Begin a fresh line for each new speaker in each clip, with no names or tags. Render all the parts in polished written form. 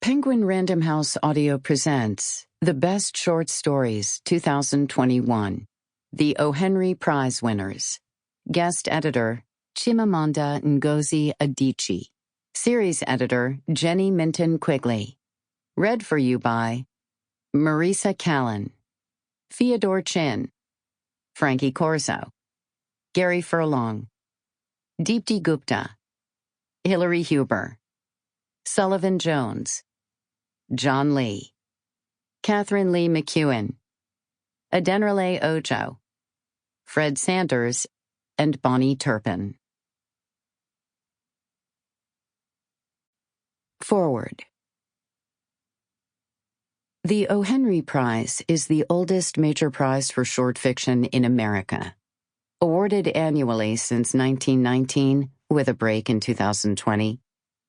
Penguin Random House Audio presents The Best Short Stories 2021, the O. Henry Prize winners. Guest editor, Chimamanda Ngozi Adichie. Series editor, Jenny Minton Quigley. Read for you by Marisa Calin, Feodor Chin, Frankie Corzo, Gary Furlong, Deepti Gupta, Hilary Huber, Sullivan Jones, John Lee, Katharine Lee Mcewan, Adenrele Ojo, Fred Sanders, and Bahni Turpin. Forward. The O. Henry Prize is the oldest major prize for short fiction in America. Awarded annually since 1919, with a break in 2020,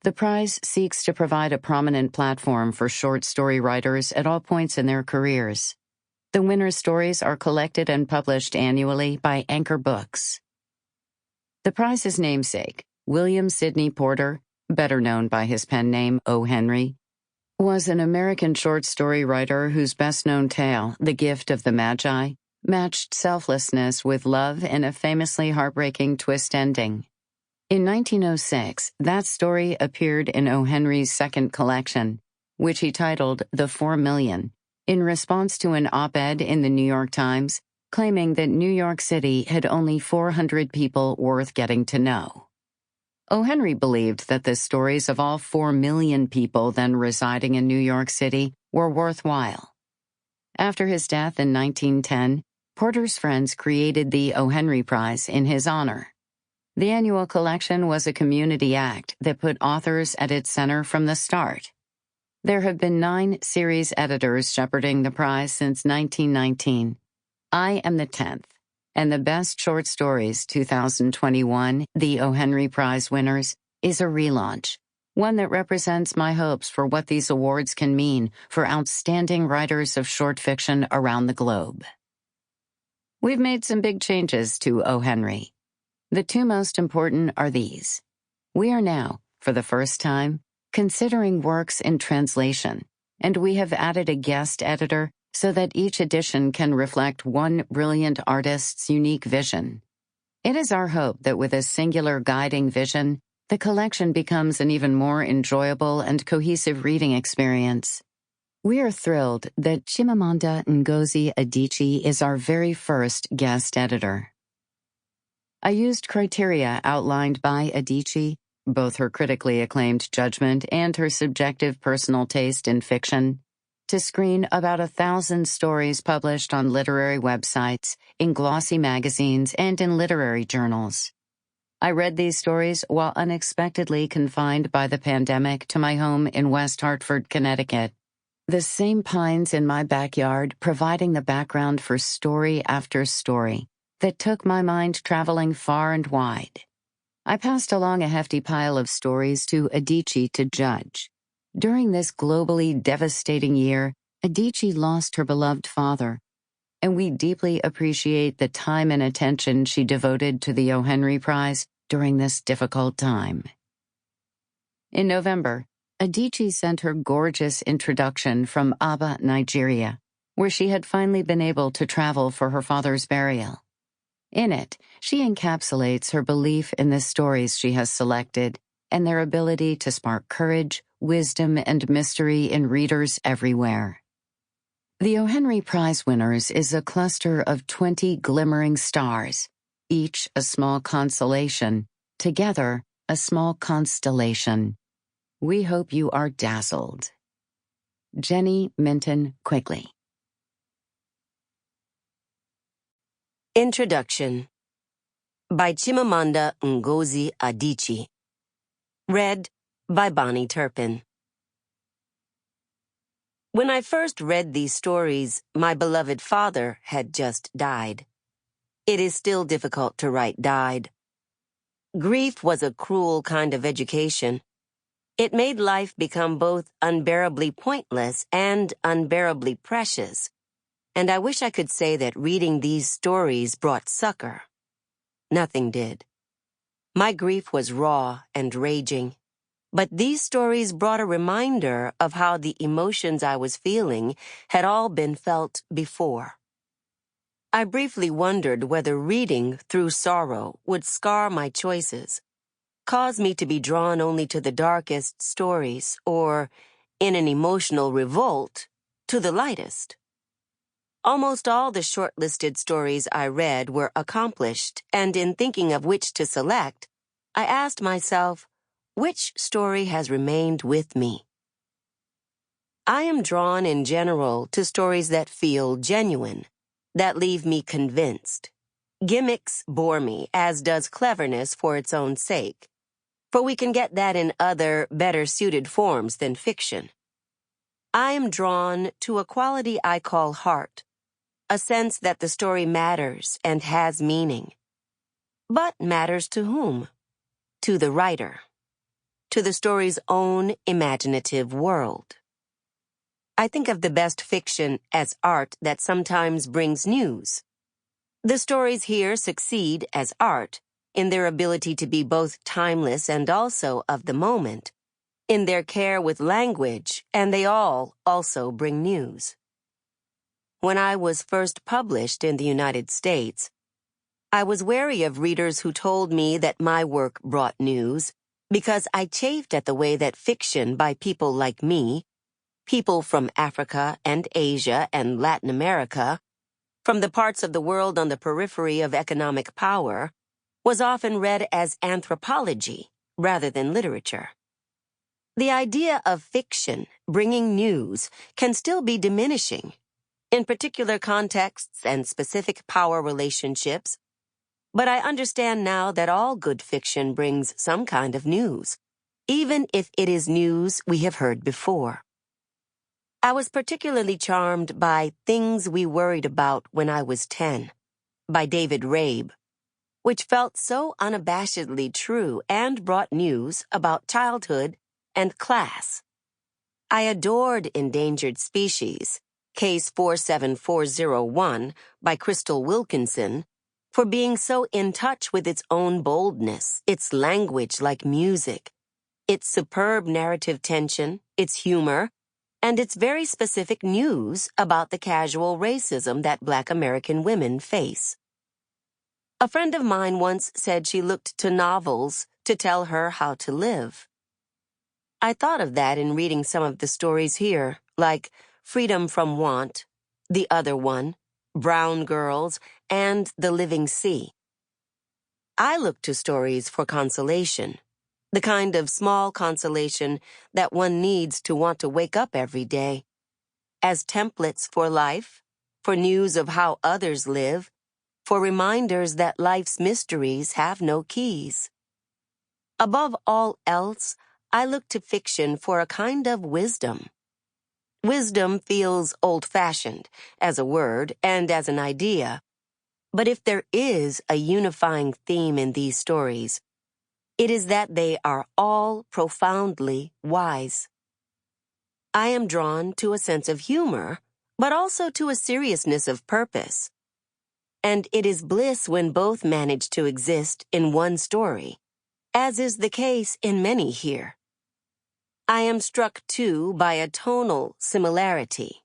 the prize seeks to provide a prominent platform for short story writers at all points in their careers. The winner's stories are collected and published annually by Anchor Books. The prize's namesake, William Sidney Porter, better known by his pen name O. Henry, was an American short story writer whose best-known tale, The Gift of the Magi, matched selflessness with love in a famously heartbreaking twist ending. In 1906, that story appeared in O. Henry's second collection, which he titled The 4 Million, in response to an op-ed in the New York Times claiming that New York City had only 400 people worth getting to know. O. Henry believed that the stories of all 4 million people then residing in New York City were worthwhile. After his death in 1910, Porter's friends created the O. Henry Prize in his honor. The annual collection was a community act that put authors at its center from the start. There have been 9 series editors shepherding the prize since 1919. I am the 10th, and the Best Short Stories 2021, the O. Henry Prize winners, is a relaunch, one that represents my hopes for what these awards can mean for outstanding writers of short fiction around the globe. We've made some big changes to O. Henry. The 2 most important are these. We are now, for the first time, considering works in translation, and we have added a guest editor so that each edition can reflect one brilliant artist's unique vision. It is our hope that with a singular guiding vision, the collection becomes an even more enjoyable and cohesive reading experience. We are thrilled that Chimamanda Ngozi Adichie is our very first guest editor. I used criteria outlined by Adichie, both her critically acclaimed judgment and her subjective personal taste in fiction, to screen about 1,000 stories published on literary websites, in glossy magazines, and in literary journals. I read these stories while unexpectedly confined by the pandemic to my home in West Hartford, Connecticut. The same pines in my backyard providing the background for story after story that took my mind traveling far and wide. I passed along a hefty pile of stories to Adichie to judge. During this globally devastating year, Adichie lost her beloved father, and we deeply appreciate the time and attention she devoted to the O. Henry Prize during this difficult time. In November, Adichie sent her gorgeous introduction from Aba, Nigeria, where she had finally been able to travel for her father's burial. In it, she encapsulates her belief in the stories she has selected and their ability to spark courage, wisdom, and mystery in readers everywhere. The O. Henry Prize winners is a cluster of 20 glimmering stars, each a small consolation, together a small constellation. We hope you are dazzled. Jenny Minton Quigley.
Introduction by Chimamanda Ngozi Adichie. Read by Bahni Turpin. When I first read these stories, my beloved father had just died. It is still difficult to write died. Grief was a cruel kind of education. It made life become both unbearably pointless and unbearably precious. And I wish I could say that reading these stories brought succor. Nothing did. My grief was raw and raging. But these stories brought a reminder of how the emotions I was feeling had all been felt before. I briefly wondered whether reading through sorrow would scar my choices, cause me to be drawn only to the darkest stories, or, in an emotional revolt, to the lightest. Almost all the shortlisted stories I read were accomplished, and in thinking of which to select, I asked myself, which story has remained with me? I am drawn in general to stories that feel genuine, that leave me convinced. Gimmicks bore me, as does cleverness for its own sake, for we can get that in other, better-suited forms than fiction. I am drawn to a quality I call heart, a sense that the story matters and has meaning. But matters to whom? To the writer, to the story's own imaginative world. I think of the best fiction as art that sometimes brings news. The stories here succeed as art in their ability to be both timeless and also of the moment, in their care with language, and they all also bring news. When I was first published in the United States, I was wary of readers who told me that my work brought news because I chafed at the way that fiction by people like me, people from Africa and Asia and Latin America, from the parts of the world on the periphery of economic power, was often read as anthropology rather than literature. The idea of fiction bringing news can still be diminishing in particular contexts and specific power relationships, but I understand now that all good fiction brings some kind of news, even if it is news we have heard before. I was particularly charmed by Things We Worried About When I Was 10, by David Rabe, which felt so unabashedly true and brought news about childhood and class. I adored Endangered Species, Case 47401, by Crystal Wilkinson, for being so in touch with its own boldness, its language like music, its superb narrative tension, its humor, and its very specific news about the casual racism that Black American women face. A friend of mine once said she looked to novels to tell her how to live. I thought of that in reading some of the stories here, like Freedom from Want, The Other One, Brown Girls, and The Living Sea. I look to stories for consolation, the kind of small consolation that one needs to want to wake up every day, as templates for life, for news of how others live, for reminders that life's mysteries have no keys. Above all else, I look to fiction for a kind of wisdom. Wisdom feels old-fashioned as a word and as an idea, but if there is a unifying theme in these stories, it is that they are all profoundly wise. I am drawn to a sense of humor, but also to a seriousness of purpose. And it is bliss when both manage to exist in one story, as is the case in many here. I am struck, too, by a tonal similarity.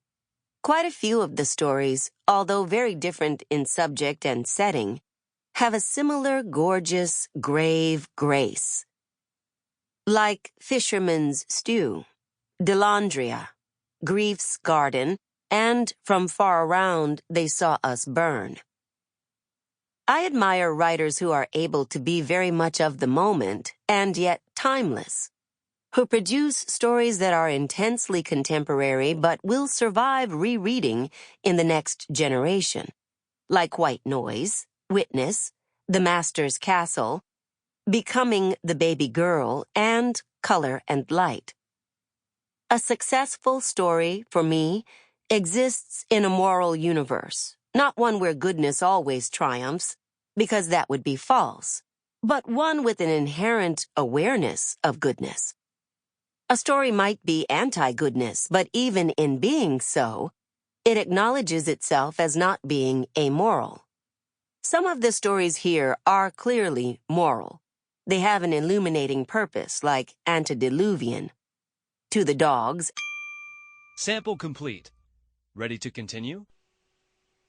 Quite a few of the stories, although very different in subject and setting, have a similar gorgeous, grave grace. Like Fisherman's Stew, Delandria, Grief's Garden, and From Far Around They Saw Us Burn. I admire writers who are able to be very much of the moment and yet timeless, who produce stories that are intensely contemporary but will survive rereading in the next generation, like White Noise, Witness, The Master's Castle, Becoming the Baby Girl, and Color and Light. A successful story, for me, exists in a moral universe, not one where goodness always triumphs, because that would be false, but one with an inherent awareness of goodness. A story might be anti-goodness, but even in being so, it acknowledges itself as not being amoral. Some of the stories here are clearly moral, They have an illuminating purpose, like antediluvian. To the dogs,
Sample complete. Ready to continue?